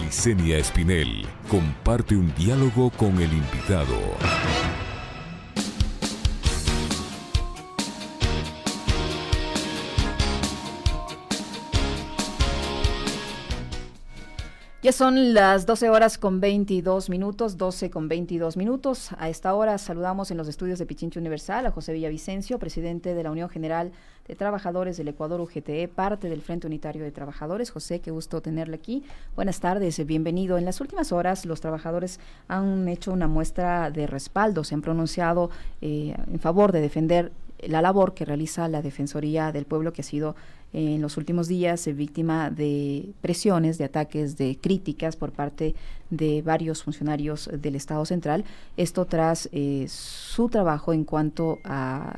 Yesenia Espinel comparte un diálogo con el invitado. Ya son las 12 horas con 22 minutos, 12 con 22 minutos. A esta hora saludamos en los estudios de Pichincha Universal a José Villavicencio, presidente de la Unión General de Trabajadores del Ecuador, UGTE, parte del Frente Unitario de Trabajadores. José, qué gusto tenerle aquí. Buenas tardes, bienvenido. En las últimas horas los trabajadores han hecho una muestra de respaldo, se han pronunciado en favor de defender la labor que realiza la Defensoría del Pueblo, que ha sido en los últimos días víctima de presiones, de ataques, de críticas por parte de varios funcionarios del Estado Central. Esto tras su trabajo en cuanto a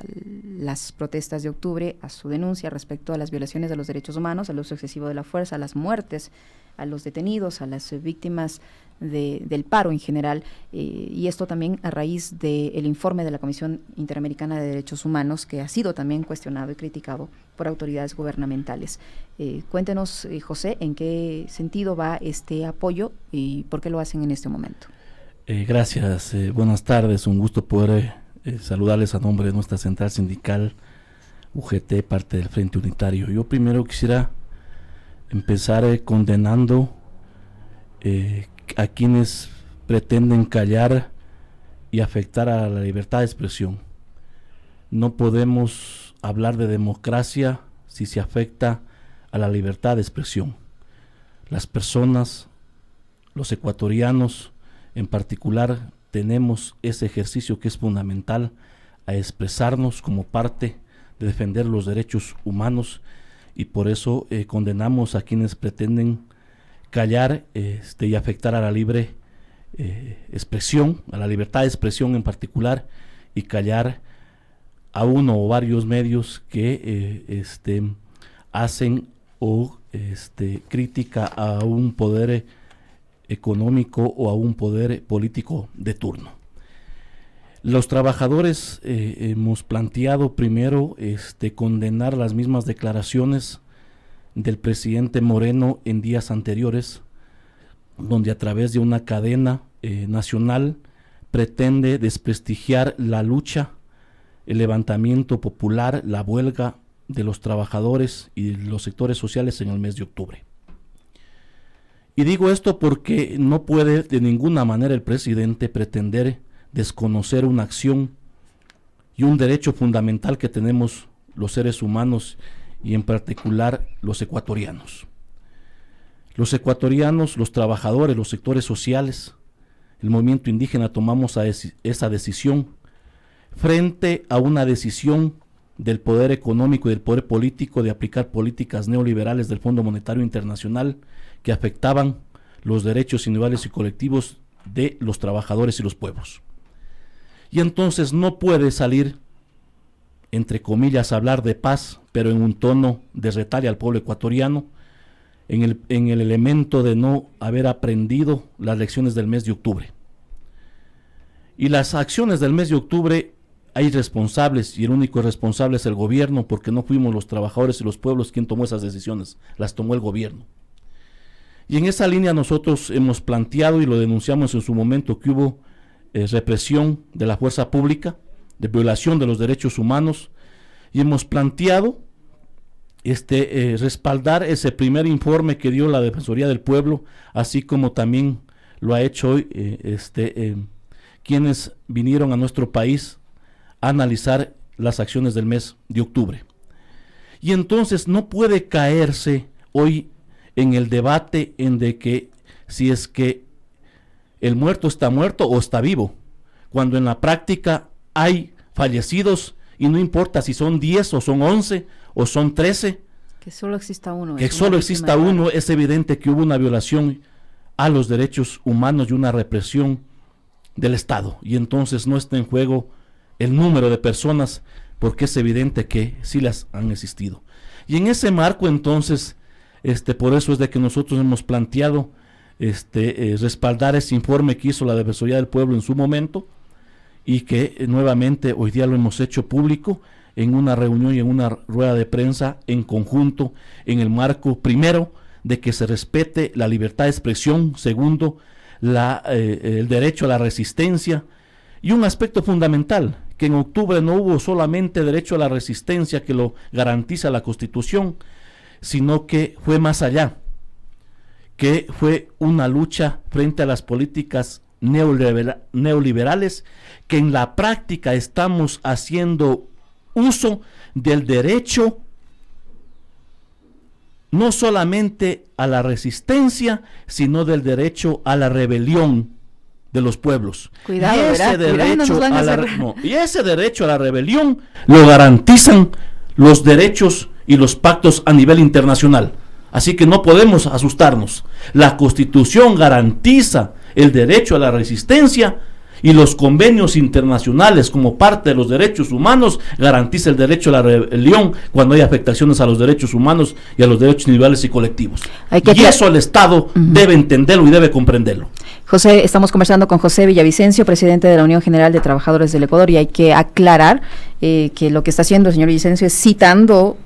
las protestas de octubre, a su denuncia respecto a las violaciones de los derechos humanos, al uso excesivo de la fuerza, a las muertes, a los detenidos, a las víctimas del paro en general, y esto también a raíz del informe de la Comisión Interamericana de Derechos Humanos, que ha sido también cuestionado y criticado por autoridades gubernamentales. Cuéntenos, José, en qué sentido va este apoyo y por qué lo hacen en este momento. Gracias, buenas tardes, un gusto poder saludarles a nombre de nuestra central sindical UGT, parte del Frente Unitario. Yo primero quisiera empezar condenando a quienes pretenden callar y afectar a la libertad de expresión. No podemos hablar de democracia si se afecta a la libertad de expresión. Las personas, los ecuatorianos en particular, tenemos ese ejercicio que es fundamental a expresarnos como parte de defender los derechos humanos, y por eso condenamos a quienes pretenden callar y afectar a la libre expresión, a la libertad de expresión en particular, y callar a uno o varios medios que hacen o crítica a un poder económico o a un poder político de turno. Los trabajadores hemos planteado primero condenar las mismas declaraciones del presidente Moreno en días anteriores, donde a través de una cadena nacional pretende desprestigiar la lucha, el levantamiento popular, la huelga de los trabajadores y los sectores sociales en el mes de octubre. Y digo esto porque no puede de ninguna manera el presidente pretender desconocer una acción y un derecho fundamental que tenemos los seres humanos, y en particular los ecuatorianos. Los ecuatorianos, los trabajadores, los sectores sociales, el movimiento indígena tomamos esa decisión frente a una decisión del poder económico y del poder político de aplicar políticas neoliberales del Fondo Monetario Internacional que afectaban los derechos individuales y colectivos de los trabajadores y los pueblos. Y entonces no puede salir, entre comillas, hablar de paz, pero en un tono de retalia al pueblo ecuatoriano, en el elemento de no haber aprendido las lecciones del mes de octubre. Y las acciones del mes de octubre hay responsables, y el único responsable es el gobierno, porque no fuimos los trabajadores y los pueblos quien tomó esas decisiones, las tomó el gobierno. Y en esa línea nosotros hemos planteado y lo denunciamos en su momento que hubo represión de la fuerza pública, de violación de los derechos humanos, y hemos planteado respaldar ese primer informe que dio la Defensoría del Pueblo, así como también lo ha hecho hoy quienes vinieron a nuestro país a analizar las acciones del mes de octubre. Y entonces no puede caerse hoy en el debate en de que si es que el muerto está muerto o está vivo, cuando en la práctica hay fallecidos, y no importa si son 10 o son 11 o son 13. Que solo exista uno. Que solo exista uno, es evidente que hubo una violación a los derechos humanos y una represión del Estado. Y entonces no está en juego el número de personas, porque es evidente que sí las han existido. Y en ese marco entonces, por eso es de que nosotros hemos planteado respaldar ese informe que hizo la Defensoría del Pueblo en su momento, y que nuevamente hoy día lo hemos hecho público en una reunión y en una rueda de prensa en conjunto, en el marco primero de que se respete la libertad de expresión, segundo, el derecho a la resistencia, y un aspecto fundamental, que en octubre no hubo solamente derecho a la resistencia que lo garantiza la Constitución, sino que fue más allá, que fue una lucha frente a las políticas neoliberales, que en la práctica estamos haciendo uso del derecho no solamente a la resistencia, sino del derecho a la rebelión de los pueblos. Cuidado, y ese derecho y ese derecho a la rebelión lo garantizan los derechos y los pactos a nivel internacional. Así que no podemos asustarnos. La Constitución garantiza el derecho a la resistencia, y los convenios internacionales, como parte de los derechos humanos, garantiza el derecho a la rebelión cuando hay afectaciones a los derechos humanos y a los derechos individuales y colectivos. Y eso el Estado debe entenderlo y debe comprenderlo. José, estamos conversando con José Villavicencio, presidente de la Unión General de Trabajadores del Ecuador, y hay que aclarar que lo que está haciendo el señor Villavicencio es citando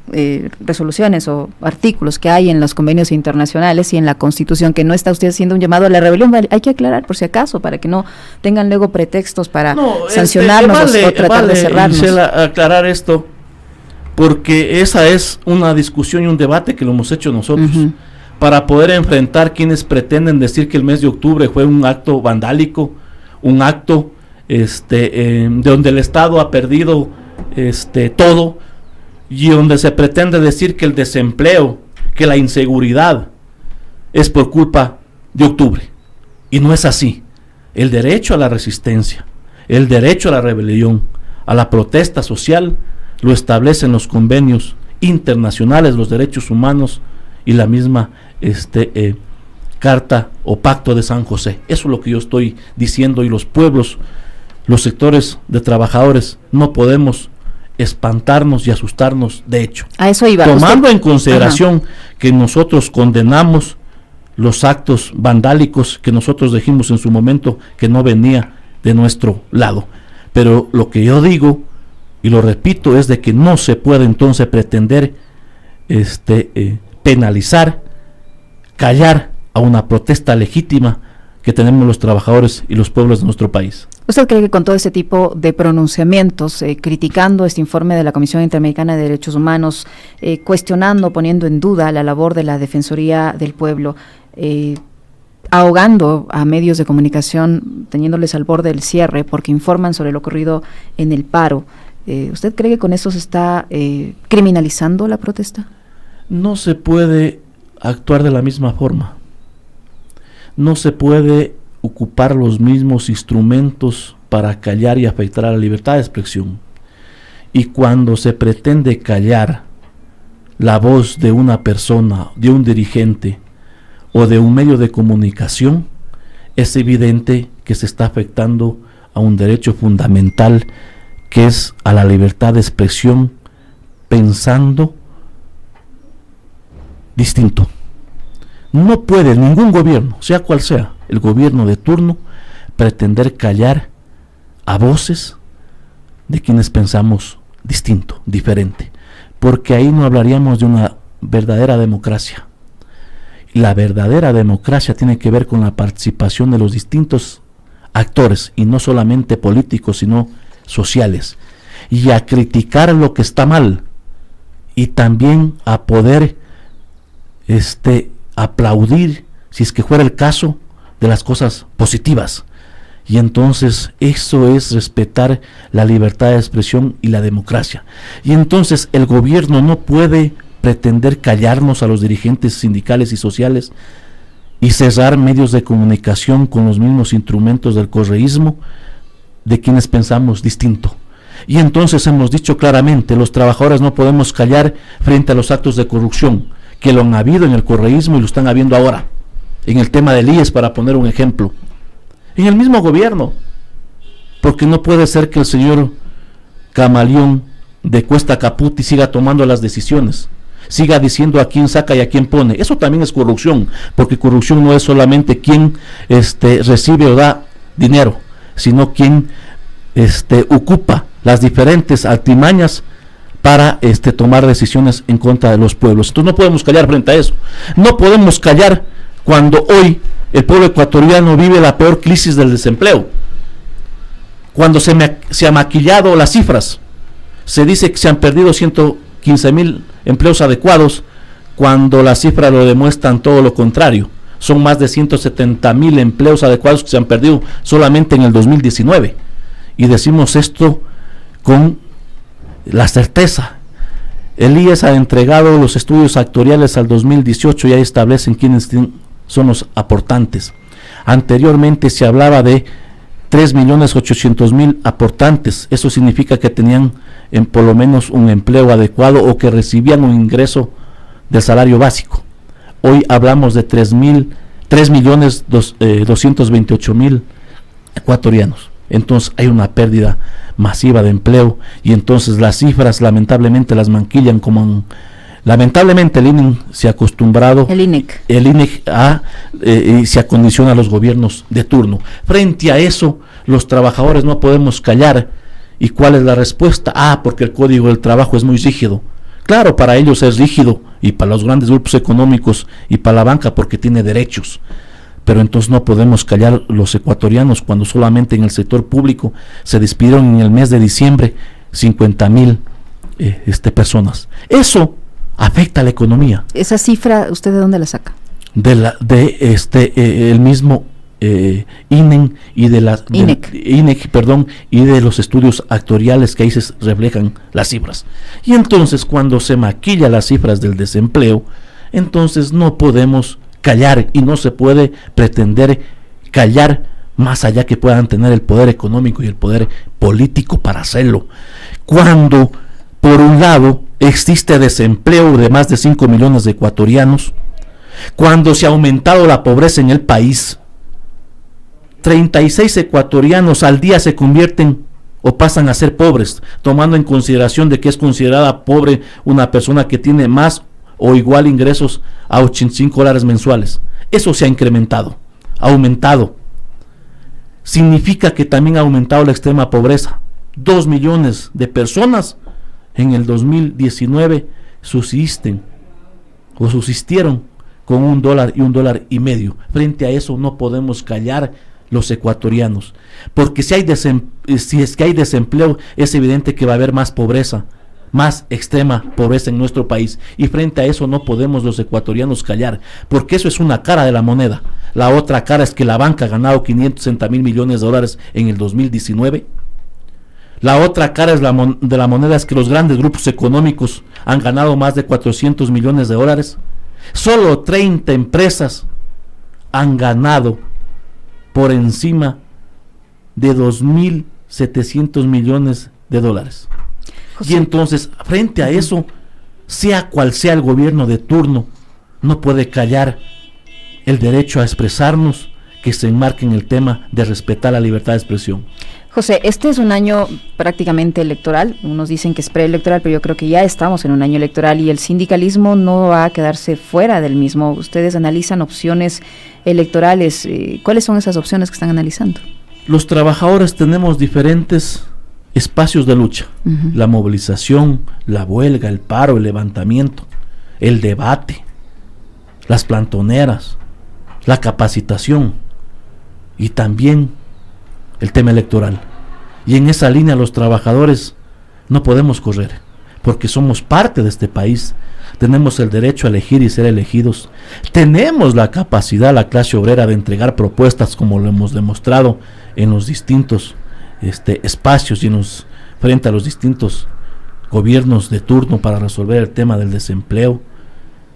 resoluciones o artículos que hay en los convenios internacionales y en la Constitución, que no está usted haciendo un llamado a la rebelión. Hay que aclarar, por si acaso, para que no tengan luego pretextos para sancionarnos o tratar de cerrarnos. Gisela, aclarar esto, porque esa es una discusión y un debate que lo hemos hecho nosotros, para poder enfrentar quienes pretenden decir que el mes de octubre fue un acto vandálico, un acto de donde el Estado ha perdido todo, y donde se pretende decir que el desempleo, que la inseguridad es por culpa de octubre, y no es así. El derecho a la resistencia, el derecho a la rebelión, a la protesta social, lo establecen los convenios internacionales, los derechos humanos y la misma Carta o Pacto de San José. Eso es lo que yo estoy diciendo, y los pueblos, los sectores de trabajadores, no podemos espantarnos y asustarnos de hecho. A eso iba. Tomando en consideración que nosotros condenamos los actos vandálicos que nosotros dijimos en su momento que no venía de nuestro lado. Pero lo que yo digo, y lo repito, es de que no se puede entonces pretender penalizar, callar a una protesta legítima que tenemos los trabajadores y los pueblos de nuestro país. ¿Usted cree que con todo este tipo de pronunciamientos, criticando este informe de la Comisión Interamericana de Derechos Humanos, cuestionando, poniendo en duda la labor de la Defensoría del Pueblo, ahogando a medios de comunicación, teniéndoles al borde del cierre porque informan sobre lo ocurrido en el paro, ¿usted cree que con eso se está criminalizando la protesta? No se puede actuar de la misma forma. No se puede ocupar los mismos instrumentos para callar y afectar a la libertad de expresión. Y cuando se pretende callar la voz de una persona, de un dirigente o de un medio de comunicación, es evidente que se está afectando a un derecho fundamental, que es a la libertad de expresión, pensando distinto. No puede ningún gobierno, sea cual sea el gobierno de turno, pretender callar a voces de quienes pensamos distinto, diferente, porque ahí no hablaríamos de una verdadera democracia. La verdadera democracia tiene que ver con la participación de los distintos actores, y no solamente políticos, sino sociales, y a criticar lo que está mal, y también a poder aplaudir, si es que fuera el caso, de las cosas positivas. Y entonces eso es respetar la libertad de expresión y la democracia. Y entonces el gobierno no puede pretender callarnos a los dirigentes sindicales y sociales y cerrar medios de comunicación con los mismos instrumentos del correísmo de quienes pensamos distinto. Y entonces hemos dicho claramente, los trabajadores no podemos callar frente a los actos de corrupción que lo han habido en el correísmo y lo están habiendo ahora, en el tema del IES, para poner un ejemplo, en el mismo gobierno, porque no puede ser que el señor Camaleón de Cuesta Caputi siga tomando las decisiones, siga diciendo a quién saca y a quién pone. Eso también es corrupción, porque corrupción no es solamente quien recibe o da dinero, sino quien ocupa las diferentes artimañas para tomar decisiones en contra de los pueblos. Entonces no podemos callar frente a eso. No podemos callar cuando hoy el pueblo ecuatoriano vive la peor crisis del desempleo. Cuando se ha maquillado las cifras, se dice que se han perdido 115,000 empleos adecuados, cuando las cifras lo demuestran todo lo contrario. Son más de 170,000 empleos adecuados que se han perdido solamente en el 2019. Y decimos esto con la certeza. El IES ha entregado los estudios actuariales al 2018 y ahí establecen quiénes son los aportantes. Anteriormente se hablaba de 3.800.000 aportantes. Eso significa que tenían por lo menos un empleo adecuado o que recibían un ingreso del salario básico. Hoy hablamos de 3.228.000 ecuatorianos. Entonces hay una pérdida masiva de empleo y entonces las cifras lamentablemente las maquillan como lamentablemente el INEC se ha acostumbrado, el INEC se acondiciona a los gobiernos de turno. Frente a eso, los trabajadores no podemos callar. ¿Y cuál es la respuesta? Porque el Código del Trabajo es muy rígido. Claro, para ellos es rígido, y para los grandes grupos económicos y para la banca porque tiene derechos. Pero entonces no podemos callar los ecuatorianos cuando solamente en el sector público se despidieron en el mes de diciembre 50,000 personas. Eso afecta a la economía. ¿Esa cifra usted de dónde la saca? El mismo INEC y y de los estudios actuariales que ahí se reflejan las cifras. Y entonces cuando se maquilla las cifras del desempleo, entonces no podemos callar y no se puede pretender callar más allá que puedan tener el poder económico y el poder político para hacerlo. Cuando por un lado existe desempleo de más de 5 millones de ecuatorianos, cuando se ha aumentado la pobreza en el país, 36 ecuatorianos al día se convierten o pasan a ser pobres, tomando en consideración de que es considerada pobre una persona que tiene más o igual ingresos a $85 mensuales. Eso se ha incrementado, ha aumentado. Significa que también ha aumentado la extrema pobreza. 2 millones de personas en el 2019 subsistieron con $1 y $1.50. Frente a eso no podemos callar los ecuatorianos, porque si es que hay desempleo, es evidente que va a haber más pobreza, más extrema pobreza en nuestro país, y frente a eso no podemos los ecuatorianos callar, porque eso es una cara de la moneda. La otra cara es que la banca ha ganado 560,000 millones de dólares en el 2019. La otra cara de la moneda es que los grandes grupos económicos han ganado más de 400 millones de dólares. Solo 30 empresas han ganado por encima de 2.700 millones de dólares. José. Y entonces, frente a eso, sea cual sea el gobierno de turno, no puede callar el derecho a expresarnos que se enmarque en el tema de respetar la libertad de expresión. José, este es un año prácticamente electoral. Unos dicen que es preelectoral, pero yo creo que ya estamos en un año electoral y el sindicalismo no va a quedarse fuera del mismo. Ustedes analizan opciones electorales. ¿Cuáles son esas opciones que están analizando? Los trabajadores tenemos diferentes espacios de lucha. La movilización, la huelga, el paro, el levantamiento, el debate, las plantoneras, la capacitación y también el tema electoral. Y en esa línea los trabajadores no podemos correr, porque somos parte de este país, tenemos el derecho a elegir y ser elegidos, tenemos la capacidad, la clase obrera, de entregar propuestas como lo hemos demostrado en los distintos espacios y frente a los distintos gobiernos de turno para resolver el tema del desempleo,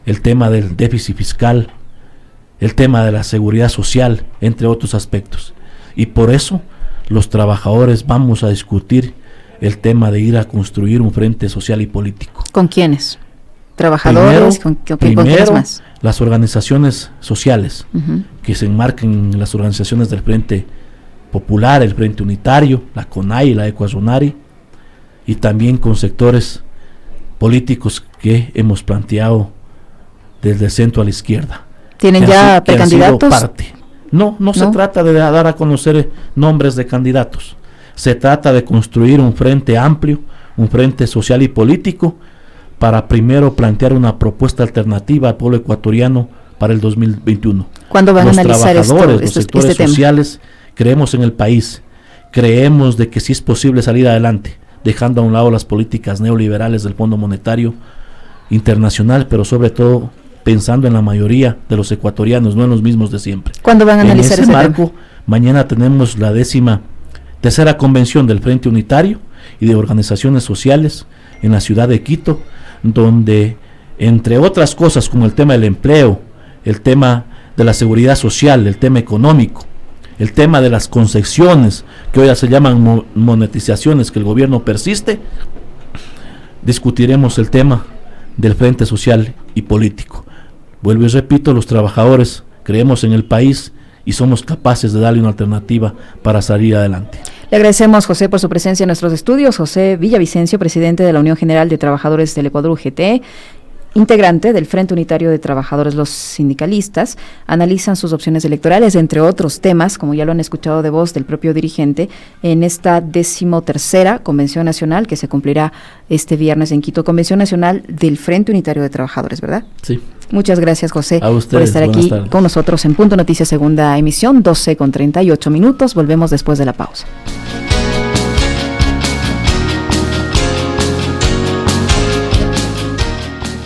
el tema del déficit fiscal, el tema de la seguridad social, entre otros aspectos. Y por eso los trabajadores vamos a discutir el tema de ir a construir un frente social y político. ¿Con quiénes? ¿Trabajadores? ¿Con quiénes más? Las organizaciones sociales, que se enmarcan en las organizaciones del Frente Popular, el Frente Unitario, la CONAI, la Ecuazonari, y también con sectores políticos que hemos planteado desde el centro a la izquierda. ¿Tienen ya precandidatos? No se trata de dar a conocer nombres de candidatos. Se trata de construir un frente amplio, un frente social y político para primero plantear una propuesta alternativa al pueblo ecuatoriano para el 2021. ¿Cuándo van a analizar los sectores sociales, creemos en el país, creemos de que sí es posible salir adelante, dejando a un lado las políticas neoliberales del Fondo Monetario Internacional, pero sobre todo pensando en la mayoría de los ecuatorianos, no en los mismos de siempre. ¿Cuándo van a analizar ese marco, tema? Mañana tenemos la 13ª convención del Frente Unitario y de organizaciones sociales en la ciudad de Quito, donde, entre otras cosas como el tema del empleo, el tema de la seguridad social, el tema económico, el tema de las concesiones, que hoy ya se llaman monetizaciones, que el gobierno persiste, discutiremos el tema del frente social y político. Vuelvo y repito, los trabajadores creemos en el país y somos capaces de darle una alternativa para salir adelante. Le agradecemos, José, por su presencia en nuestros estudios. José Villavicencio, presidente de la Unión General de Trabajadores del Ecuador, UGT, integrante del Frente Unitario de Trabajadores, los sindicalistas, analizan sus opciones electorales, entre otros temas, como ya lo han escuchado de voz del propio dirigente, en esta 13ª Convención Nacional que se cumplirá este viernes en Quito, Convención Nacional del Frente Unitario de Trabajadores, ¿verdad? Sí. Muchas gracias, José, a ustedes, por estar aquí con nosotros en Punto Noticias, segunda emisión, 12:38. Volvemos después de la pausa.